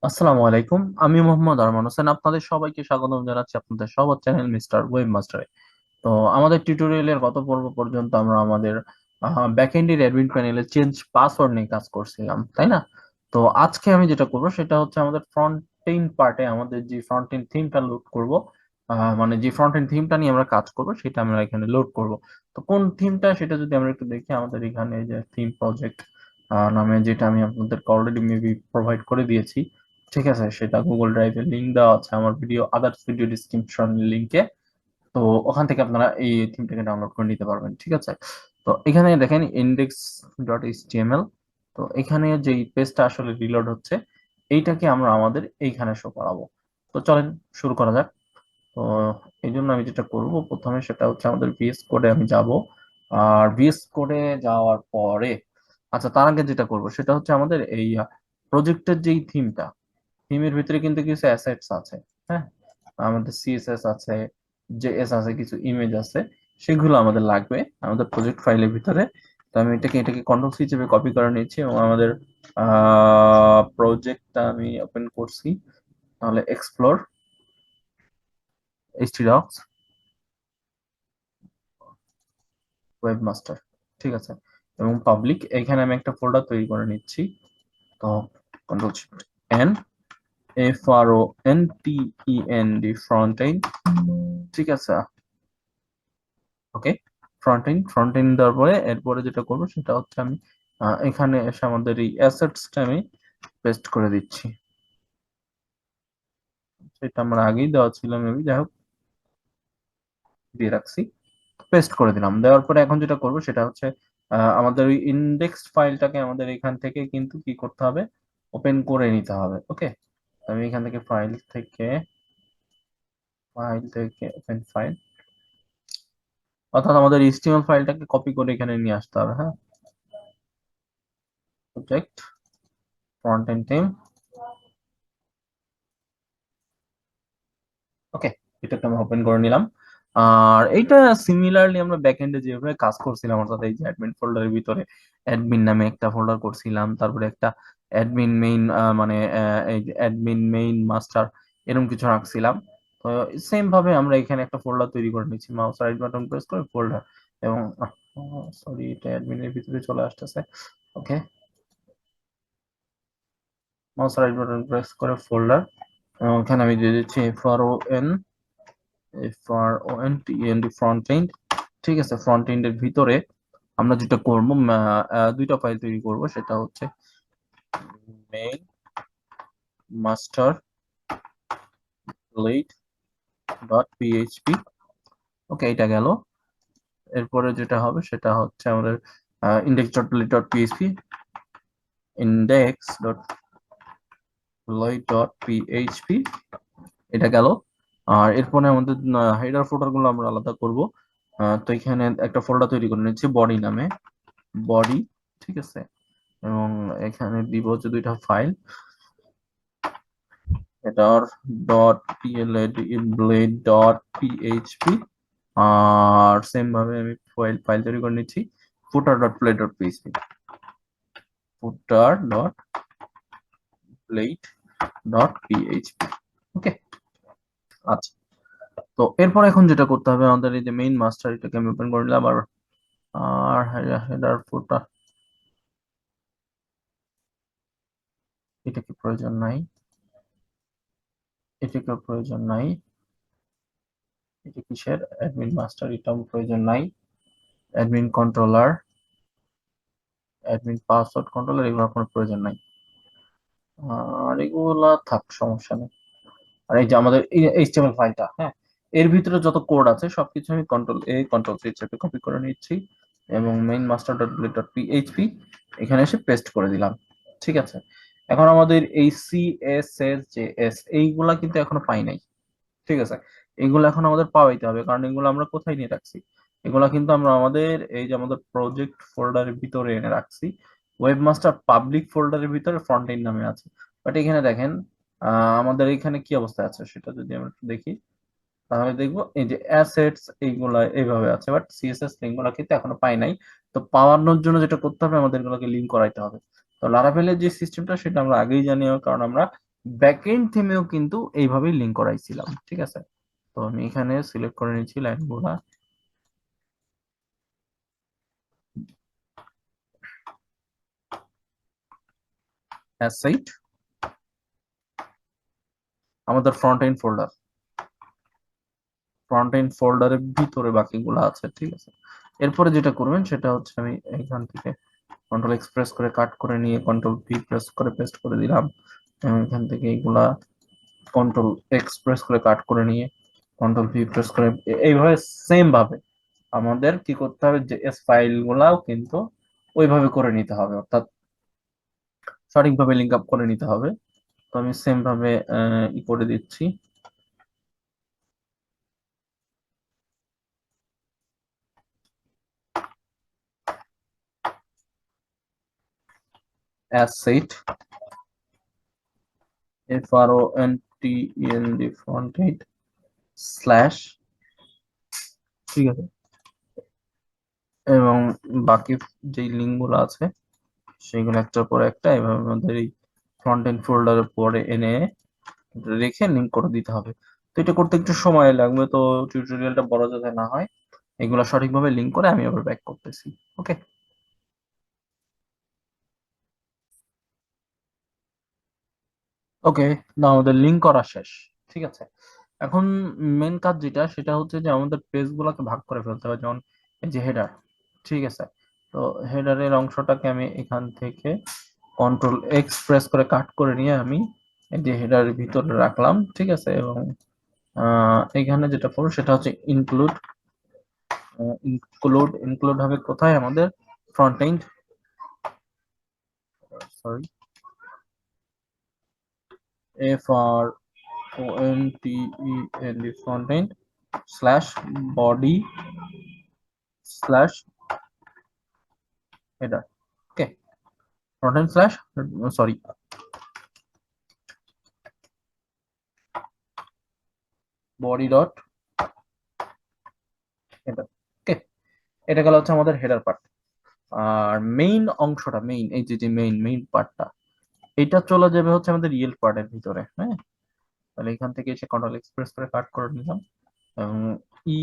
আসসালামু আলাইকুম, আমি মোহাম্মদ আরমান হোসেন। আপনাদের সবাইকে স্বাগতম জানাচ্ছি আপনাদের সবার চ্যানেল মিস্টার ওয়েব মাস্টারে। তো আমাদের টিউটোরিয়ালের গত পর্ব পর্যন্ত আমরা আমাদের ব্যাকএন্ডের অ্যাডমিন প্যানেলে চেঞ্জ পাসওয়ার্ড নিয়ে কাজ করছিলাম, তাই না? তো আজকে আমি যেটা করব সেটা হচ্ছে আমাদের ফ্রন্ট এন্ড পার্টে আমাদের যে ফ্রন্ট এন্ড থিমটা লোড করব, মানে যে ফ্রন্ট এন্ড থিমটা নিয়ে আমরা কাজ করব সেটা আমরা এখানে লোড করব। তো কোন থিমটা সেটা যদি আমরা একটু দেখি, আমাদের এখানে যে থিম প্রজেক্ট নামে যেটা আমি আপনাদেরকে অলরেডি মেবি প্রোভাইড করে দিয়েছি, ঠিক আছে, সেটা গুগল ড্রাইভের লিংক দেওয়া আছে আমার ভিডিও আদার্স ভিডিও ডিসক্রিপশন লিংকে। তো ওখান থেকে আপনারা এই থিমটাকে ডাউনলোড করে নিতে পারবেন, ঠিক আছে। তো এখানে দেখেন ইন্ডেক্স ডট এইচটিএমএল। তো এখানে যে পেজটা আসলে রিলোড হচ্ছে, এইটাকে আমরা আমাদের এইখানে শো করাবো। তো চলেন শুরু করা যাক। তো এই জন্য আমি যেটা করব প্রথমে সেটা হচ্ছে আমাদের ভিএস কোডে আমি যাব। আর ভিএস কোডে যাওয়ার পরে, আচ্ছা, তার আগে যেটা করব সেটা হচ্ছে আমাদের এই প্রজেক্টের যেই থিমটা, থিমের ভিতরে কিন্তু কিছু অ্যাসেটস আছে। হ্যাঁ, আমাদের সিএসএস আছে, জেএস আছে, কিছু ইমেজ আছে, সেগুলো আমাদের লাগবে আমাদের প্রজেক্ট ফাইলের ভিতরে। তো আমি এটাকে কন্ট্রোল সি চেপে কপি করে নিচ্ছি এবং আমাদের প্রজেক্টটা আমি ওপেন করছি। তাহলে এক্সপ্লোর এইচটিডক্স ওয়েবমাস্টার, ঠিক আছে, এবং পাবলিক, এখানে আমি একটা ফোল্ডার তৈরি করে নিচ্ছি। তো control shift N, FRONTEND, front and, ঠিক আছে। ওকে, ফ্রন্ট এন্ড দেওয়ার পরে এরপরে যেটা করবো সেটা হচ্ছে আমি এখানে এসে আমাদের এই অ্যাসেটসটা আমি পেস্ট করে দিচ্ছি। সেটা আমরা আগেই দেওয়া ছিল মেবি, যাই হোক দিয়ে রাখছি, পেস্ট করে দিলাম। দেওয়ার পরে এখন যেটা করবো সেটা হচ্ছে আমাদের ওই ইন্ডেক্স ফাইলটাকে আমাদের এখান থেকে কিন্তু কি করতে হবে, ওপেন করে নিতে হবে। ওকে, আমি এখান থেকে ফাইল থেকে ওপেন ফাইল, অর্থাৎ আমাদের এইচটিএমএল ফাইলটাকে কপি করে এখানে নিয়ে আসতে হবে। হ্যাঁ, প্রজেক্ট ফ্রন্ট এন্ড টিম, ওকে, এটাকে আমরা ওপেন করে নিলাম। আর এইটা সিমিলারলি আমরা ব্যাকএন্ডে যেভাবে কাজ করছিলাম, অর্থাৎ এই যে অ্যাডমিন ফোল্ডারের ভিতরে অ্যাডমিন নামে একটা ফোল্ডার করছিলাম, তারপরে একটা অ্যাডমিন মেইন, মানে এই যে অ্যাডমিন মেইন মাস্টার, এরকম কিছু রাখছিলাম। তো সেম ভাবে আমরা এখানে একটা ফোল্ডার তৈরি করে নিচ্ছি, মাউস রাইট বাটন প্রেস করে ফোল্ডার, এবং সরি, এটা অ্যাডমিনের ভিতরে চলে আসতেছে। ওকে, মাউস রাইট বাটন প্রেস করে ফোল্ডার, এবং এখানে আমি দিয়ে দিচ্ছি FRONTEND ফ্রন্ট এন্ড, ঠিক আছে। ফ্রন্ট এন্ডের ভিতরে আমরা যেটা করবো, দুইটা ফাইল তৈরি করব, সেটা হচ্ছে main master blade dot PHP. Okay, এটা গেল। এরপরে যেটা হবে সেটা হচ্ছে আমাদের index dot blade dot PHP, index dot blade dot PHP, এটা গেল। আর এরপরে আমাদের হেডার ফোল্ডার গুলো আমরা আলাদা করব। তো এখানে একটা ফোল্ডার তৈরি করে নিচ্ছি বডি নামে, বডি, ঠিক আছে। এবং এখানে দিব হচ্ছে দুইটা file, header dot pld blade dot PHP. আর সেম ভাবে আমি ফাইল তৈরি করে নিচ্ছি footer dot blade dot PHP, footer dot blade dot PHP. Okay, আচ্ছা। তো এরপর এখন যেটা করতে হবে, আমাদের এই যে মেইন মাস্টার, এটাকে আমি ওপেন করে নিলাম। আর হেডার ফুটার, এটা কি প্রয়োজন নাই, এটাকে প্রয়োজন নাই, এটা কিসের অ্যাডমিন মাস্টার, এটাও প্রয়োজন নাই। Admin controller, admin password controller, এগুলোর কোনো প্রয়োজন নাই। আর এগুলা থাক, সমস্যা নেই। আর এই যে আমাদের এইচটিএমএল ফাইলটা, হ্যাঁ, এর ভিতরে যত কোড আছে সবকিছু আমি কন্ট্রোল সি চেপে কপি করে নিচ্ছি, এবং main master dot bullet dot PHP এখানে এসে পেস্ট করে দিলাম, ঠিক আছে। এখন আমাদের এই সিএসএস জেএস এইগুলা কিন্তু এখনো পাই নাই, ঠিক আছে। এগুলো এখন আমাদের পাওয়াইতে হবে, কারণ এগুলো আমরা কোথায় নিয়ে রাখছি, এগুলা কিন্তু আমরা আমাদের এই যে আমাদের প্রজেক্ট ফোল্ডারের ভিতরে এনে রাখছি। ওয়েবমাস্টার পাবলিক ফোল্ডারের ভিতরে ফ্রন্ট এন্ড নামে আছে। বাট এখানে দেখেন আমাদের এখানে কি অবস্থা আছে সেটা যদি আমরা একটু দেখি, তাহলে দেখবো এই যে অ্যাসেটস এইগুলা এইভাবে আছে, বাট সিএসএস লিঙ্কগুলো কিন্তু এখনো পাই নাই। তো পাওয়ানোর জন্য যেটা করতে হবে, আমাদের এগুলোকে লিঙ্ক করাইতে হবে। তো লারাভেলের যে সিস্টেমটা সেটা আমরা আগেই জানি, কারণ আমরা ব্যাকএন্ড থিমেও কিন্তু এইভাবেই লিঙ্ক করাইছিলাম, ঠিক আছে। তো আমি এখানে সিলেক্ট করে নিচ্ছি লাইনগুলা, অ্যাসাইট আমাদের front end folder, front end ফোল্ডারের ভিতরে বাকিগুলো আছে, ঠিক আছে। এরপরে যেটা করবেন সেটা হচ্ছে আমি এখান থেকে কন্ট্রোল এক্সপ্রেস করে কাট করে নিয়ে কন্ট্রোল ভি প্রেস করে পেস্ট করে দিলাম, এবং এখান থেকে এইগুলা কন্ট্রোল এক্সপ্রেস করে কাট করে নিয়ে কন্ট্রোল ভি প্রেস করে এইভাবে সেম ভাবে আমাদের কি করতে হবে, যে এস ফাইল গুলাও কিন্তু ওইভাবে করে নিতে হবে, অর্থাৎ সঠিকভাবে লিঙ্ক আপ করে নিতে হবে। তো আমি সেম ভাবে ই করে দিচ্ছি, অ্যাসেট FRONTEND স্ল্যাশ, ঠিক আছে। এবং বাকি যেই লিঙ্ক গুলো আছে সেগুলো একটার পর একটা এভাবে আমাদের এই ফ্রন্ট এন্ড ফোল্ডারের পরে এনে রেখে লিঙ্ক করে দিতে হবে। তো এটা করতে একটু সময় লাগবে, তো টিউটোরিয়ালটা বড় যাতে না হয় এগুলো সঠিকভাবে লিঙ্ক করে আমি আবার ব্যাক করতেছি। ওকে, ওকে, না আমাদের লিঙ্ক করা শেষ, ঠিক আছে। এখন মেন কাজ যেটা সেটা হচ্ছে যে আমাদের পেজ গুলাকে ভাগ করে ফেলতে হবে, যেমন এই যে হেডার, ঠিক আছে। তো হেডারের অংশটাকে আমি এখান থেকে কন্ট্রোল এক্স প্রেস করে কাট করে নিয়ে আমি এই যে হেডারের ভিতরে রাখলাম, ঠিক আছে। এবং এখানে যেটা করবো সেটা হচ্ছে ইনক্লুড, ইনক্লুড হবে কোথায়, আমাদের front end, sorry, FRONTEND front end slash body slash header. Okay, front end slash, sorry, body dot header. Okay, এটা গেল হচ্ছে আমাদের হেডার পার্ট। আর মেইন অংশটা, মেইন এই যে যে মেইন পার্টটা, এটা চলে যাবে হচ্ছে আমাদের রিয়েল পার্টের ভিতরে, হ্যাঁ। তাহলে এখান থেকে এসে কন্ট্রোল এক্সপ্রেস করে কাট করে নিলাম, এবং ই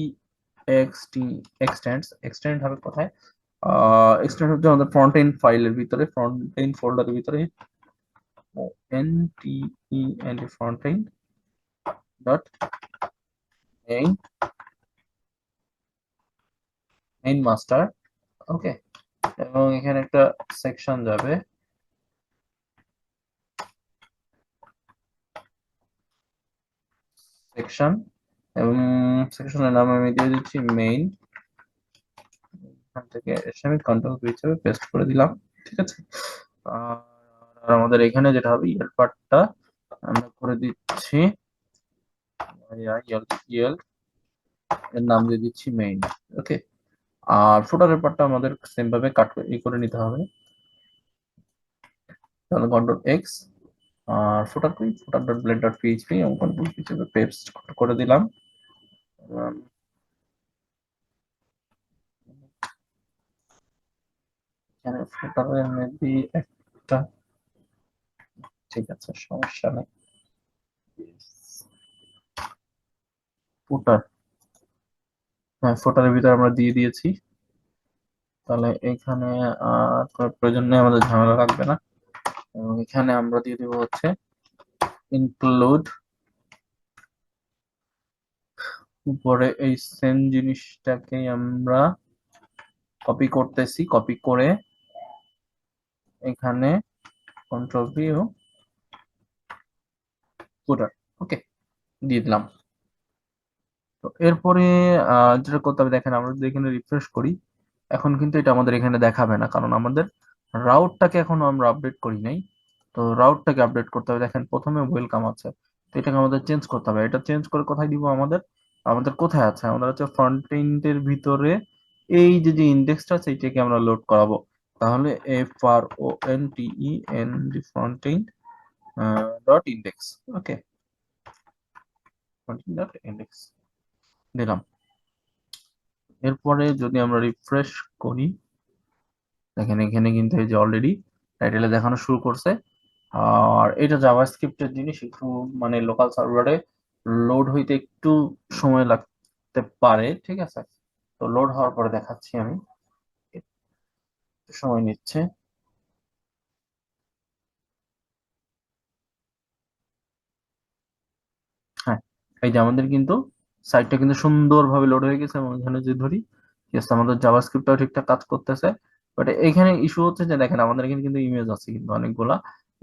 এক্সটি এক্সটেন্ড হবে কোথায়, এক্সটেন্ড হচ্ছে আমাদের ফ্রন্ট এন্ড ফাইলের ভিতরে, ফ্রন্ট এন্ড ফোল্ডারের ভিতরে, এন টি ই এন্ড front end dot main, main master. Okay, এবং এখানে একটা সেকশন যাবে, সেকশন, এবং সেকশনের নাম আমি দিয়ে দিচ্ছি মেইন। এখান থেকে এসে আমি কন্ট্রোল হিসেবে পেস্ট করে দিলাম, ঠিক আছে। আর আর আমাদের এখানে যেটা হবে ইয়েল পার্টটা আমরা করে দিচ্ছি, ইয়েল এর নাম দিয়ে দিচ্ছি মেইন। ওকে, আর ফুটারের পার্টটা আমাদের সেম ভাবে কাট করে নিতে হবে, তাহলে কন্ট্রোল এক্স, আর ফুটার ডট ব্লেন্ড ডট পিএইচপি এবং কন্ট্রোল হিসেবে পেস্ট করে দিলাম। এখানে ফুটারের মেবি একটা, ঠিক আছে সমস্যা নেই, ফুটার, হ্যাঁ ফুটারের ভিতরে আমরা দিয়ে দিয়েছি, তাহলে এখানে কোনো প্রয়োজন নেই, আমাদের ঝামেলা লাগবে না। এবং এখানে আমরা দিয়ে দিব হচ্ছে ইনক্লুড, উপরে এই সেম জিনিসটাকে আমরা কপি করতেছি, কপি করে এখানে কন্ট্রোল ভি ও ফুটার, ওকে, দিয়ে দিলাম। তো এরপরে যেটা করতে হবে দেখেন, আমরা যদি এখানে রিফ্রেশ করি এখন কিন্তু এটা আমাদের এখানে দেখাবে না, কারণ আমাদের রাউটটাকে এখনো আমরা আপডেট করি নাই। তো রাউটটাকে আপডেট করতে হবে, দেখেন প্রথমে ওয়েলকাম আছে, তো এটাকে আমাদের চেঞ্জ করতে হবে। এটা চেঞ্জ করে কোথায় দিব, আমাদের আমাদের কোথায় আছে, আমাদের হচ্ছে ফ্রন্ট এন্ডের ভিতরে এই যে যে ইন্ডেক্সটা আছে এইটাকে আমরা লোড করাবো। তাহলে FRONTEND front end dot index, okay, front end dot index দিলাম। এরপরে যদি আমরা রিফ্রেশ করি, দেখেন এখানে কিন্তু এই যে অলরেডি টাইটেলে দেখানো শুরু করছে, আর এটা জাভাস্ক্রিপ্টের জিনিস, একটু মানে লোকাল সার্ভারে লোড হইতে একটু সময় লাগতে পারে, ঠিক আছে। তো লোড হওয়ার পরে দেখাচ্ছি আমি, একটু সময় নিচ্ছে। হ্যাঁ, এই যে আমাদের কিন্তু সাইটটা কিন্তু সুন্দরভাবে লোড হয়ে গেছে, এবং এখানে যে ধরি, yes, আমাদের জাভাস্ক্রিপ্টটাও ঠিকঠাক কাজ করতেছে। বাট এখানে ইস্যু হচ্ছে যে দেখেন, আমাদের এখানে কিন্তু ইমেজ আছে কিন্তু অনেকগুলা,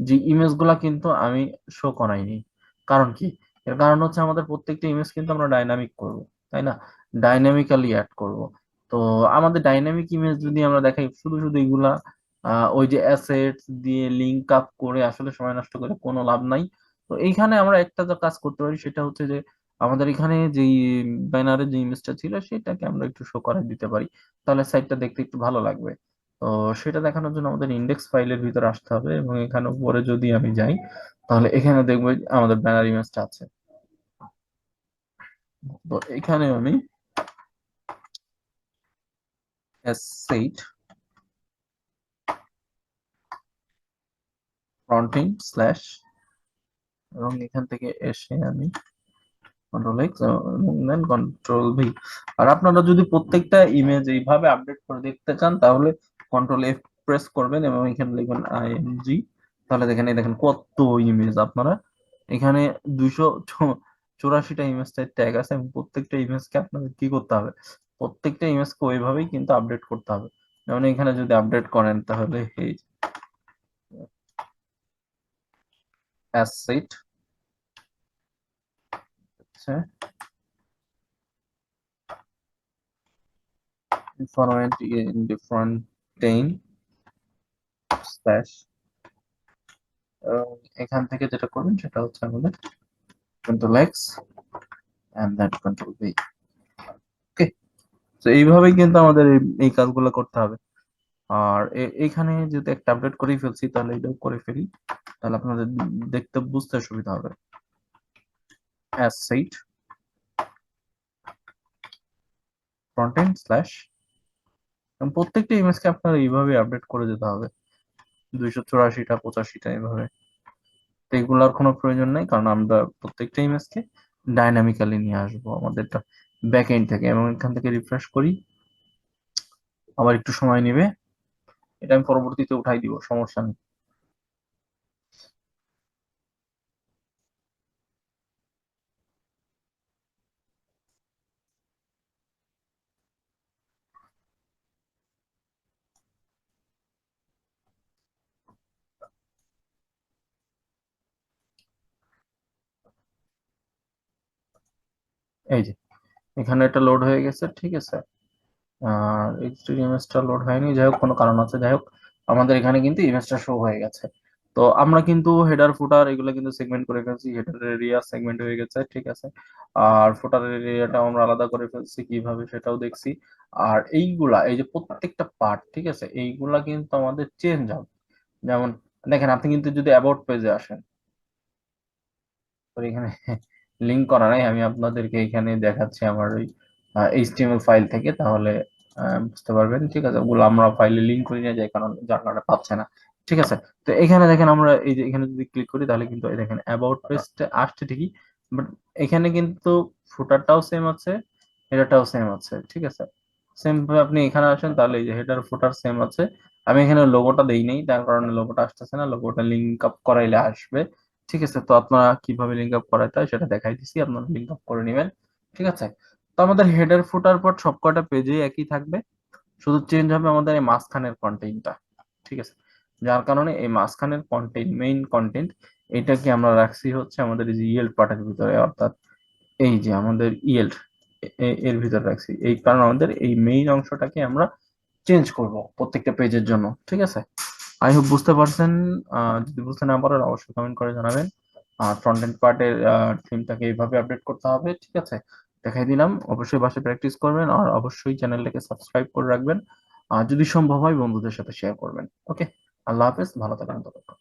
যে ইমেজ গুলা কিন্তু আমি শো করাইনি। কারণ কি? এর কারণ হচ্ছে আমাদের প্রত্যেকটা ইমেজ কিন্তু আমরা ডাইনামিক করব, তাই না? ডাইনামিক্যালি অ্যাড করব। তো আমাদের ডাইনামিক ইমেজ যদি আমরা দেখাই শুধু শুধু এগুলা ওই যে অ্যাসেটস দিয়ে লিঙ্ক আপ করে আসলে সময় নষ্ট করে কোনো লাভ নাই। তো এইখানে আমরা একটা যে কাজ করতে পারি সেটা হচ্ছে যে আমাদের এখানে যে ব্যানারের যে ইমেজটা ছিল সেটাকে আমরা একটু শো করে দিতে পারি, তাহলে সাইটটা দেখতে একটু ভালো লাগবে। তো সেটা দেখানোর জন্য আমাদের ইন্ডেক্স ফাইলের ভিতরে আসতে হবে, এবং এখানে উপরে যদি আমি যাই তাহলে এখানে দেখবো যে আমাদের ব্যানার ইমেজটা আছে। তো এখানে আমি অ্যাসেট ফ্রন্টিং স্ল্যাশ, এবং এখান থেকে এসে আমি কন্ট্রোল এক্স এবং দেন কন্ট্রোল ভি। আর আপনারা যদি প্রত্যেকটা ইমেজ এইভাবে আপডেট করে দেখতে চান তাহলে কন্ট্রোল এফ প্রেস করবেন এবং এখানে লিখবেন আইএনজি। তাহলে দেখেন, এই দেখেন কত ইমেজ আপনারা এখানে 284টা ইমেজ ট্যাগ আছে, এবং প্রত্যেকটা ইমেজকে আপনাদের কি করতে হবে, প্রত্যেকটা ইমেজকে ওইভাবেই কিন্তু আপডেট করতে হবে। যেমন এখানে যদি আপডেট করেন তাহলে এই অ্যাসেট ইনফরমেন্ট ইন ডিফারেন্ট স্ল্যাশ, এখান থেকে যেটা করবেন সেটা হচ্ছে আমাদের control X and then control V. Okay, তো এইভাবেই কিন্তু আমাদের এই কাজগুলো করতে হবে। আর এইখানে যদি একটা আপডেট করেই ফেলছি তাহলে এটাও করে ফেলি, তাহলে আপনাদের দেখতে বুঝতে সুবিধা হবে। অ্যাসেট ফ্রন্ট এন্ড স্ল্যাশ, প্রত্যেকটা ইমেজকে আপনার এইভাবে আপডেট করে যেতে হবে, 284টা 85টা এইভাবে। তো এগুলোর কোনো প্রয়োজন নেই, কারণ আমরা প্রত্যেকটা ইমেজকে ডাইনামিক্যালি নিয়ে আসবো আমাদের ব্যাক এন্ড থেকে, এবং এখান থেকে রিফ্রেশ করি, আবার একটু সময় নেবে। এটা আমি পরবর্তীতে উঠাই দিব, সমস্যা নেই। এই যে এখানে এটা লোড হয়ে গেছে, ঠিক আছে। আর এক্সট্রিম ইমেজটা লোড হয়নি, যাই হোক কোনো কারণ আছে, যাই হোক আমাদের এখানে কিন্তু ইমেজটা শো হয়ে গেছে। তো আমরা কিন্তু হেডার ফুটার এগুলো কিন্তু সেগমেন্ট করে ফেলছি, হেডার এরিয়া সেগমেন্ট হয়ে গেছে, ঠিক আছে। আর ফুটার এরিয়াটা আমরা আলাদা করে ফেলছি কিভাবে সেটাও দেখছি। আর এইগুলা, এই যে প্রত্যেকটা পার্ট, ঠিক আছে, এইগুলা কিন্তু আমাদের চেঞ্জ হবে। যেমন দেখেন, আপনি কিন্তু যদি অ্যাবাউট পেজে আসেন, তো এখানে লিঙ্ক করা নাই, আমি আপনাদেরকে এখানে দেখাচ্ছি আমার ওই এইচটিএমএল ফাইল থেকে, তাহলে বুঝতে পারবেন, ঠিক আছে। ওগুলো আমরা ফাইলে লিঙ্ক করে নিয়ে যাই, কারণ যার কারণে পাচ্ছে না, ঠিক আছে। তো এখানে দেখেন, আমরা এই যে এখানে যদি ক্লিক করি তাহলে কিন্তু এই দেখেন অ্যাবাউট পেজটা আসছে ঠিকই, বাট এখানে কিন্তু ফুটারটাও সেম আছে, হেডারটাও সেম আছে, ঠিক আছে। সেম ভাবে আপনি এখানে আসেন তাহলে এই যে হেডার ফুটার সেম আছে। আমি এখানে লোগোটা দেই নাই, তার কারণে লোগোটা আসতেছে না, লোগোটা লিঙ্ক আপ করাইলে আসবে, ঠিক আছে। তো আপনারা কিভাবে লিঙ্ক আপ করাতে হয় সেটা দেখাই দিছি, আপনারা লিঙ্ক আপ করে নেবেন, ঠিক আছে। তো আমাদের হেডার ফুটার পর সবকটা পেজে একই থাকবে, শুধু চেঞ্জ হবে আমাদের এই মাঝখানের কন্টেন্টটা, ঠিক আছে। যার কারণে এই মাঝখানের কন্টেন্ট, মেইন কন্টেন্ট, এটাকে আমরা রাখছি হচ্ছে আমাদের এই যে ইয়েল্ড পার্টের ভিতরে, অর্থাৎ এই যে আমাদের ইয়েল্ড এর ভিতরে রাখছি, এই কারণে আমাদের এই মেইন অংশটাকে আমরা চেঞ্জ করব প্রত্যেকটা পেজের জন্য, ঠিক আছে। আই হোপ বুঝতে পারছেন। যদি বুঝতে না পারেন অবশ্যই কমেন্ট করে জানাবেন। আর ফ্রন্ট এন্ড পার্টের থিমটাকে এইভাবে আপডেট করতে হবে, ঠিক আছে। দেখাই দিলাম, অবশ্যই বাসায় প্র্যাকটিস করবেন, আর অবশ্যই চ্যানেলটাকে সাবস্ক্রাইব করে রাখবেন। আর যদি সম্ভব হয় বন্ধুদের সাথে শেয়ার করবেন। ওকে, আল্লাহ হাফেজ, ভালো থাকবেন ততক্ষণ।